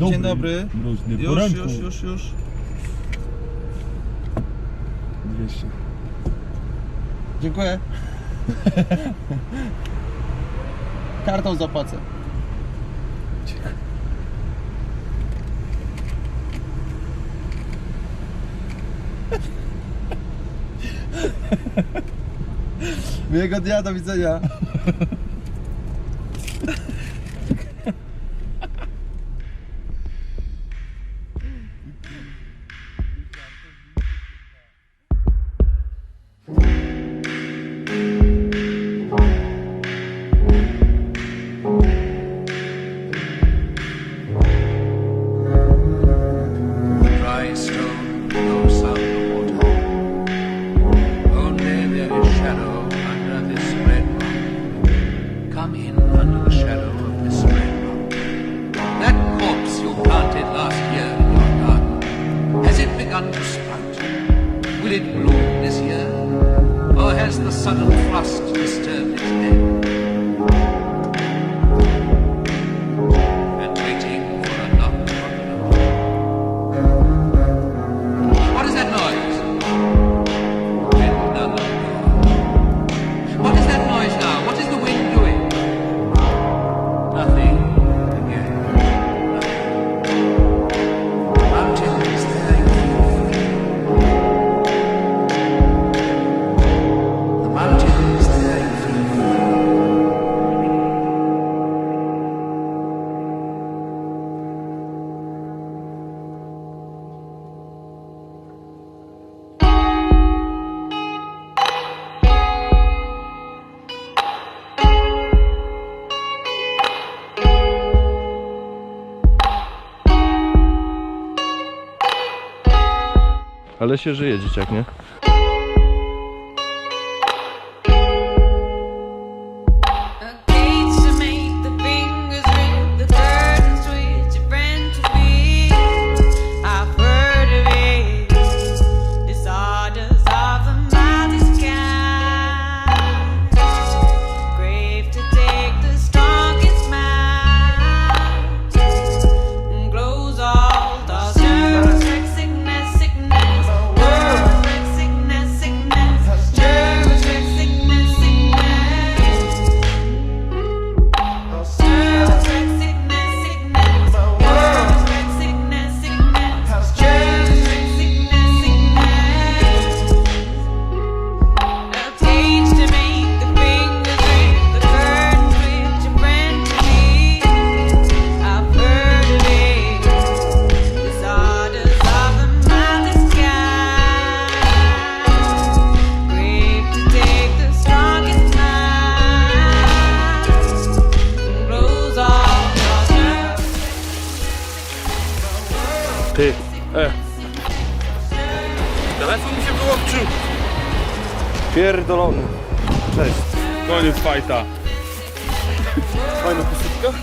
Dzień dobry. Mroźny Już. 200. Dziękuję. Kartą zapłacę. Miłego dnia, do widzenia. Will it bloom this year, or has the sudden frost disturbed its bed? And waiting for a knock on the door. What is that noise? Wind on the door. What is that noise now? What is the wind doing? Nothing again. Nothing. Mountains there you feel free. Ale się żyje, dzieciak, nie? Ty, telefon mi się wyłączył. Pierdolony. Cześć. Koniec fajta. Fajna posypka?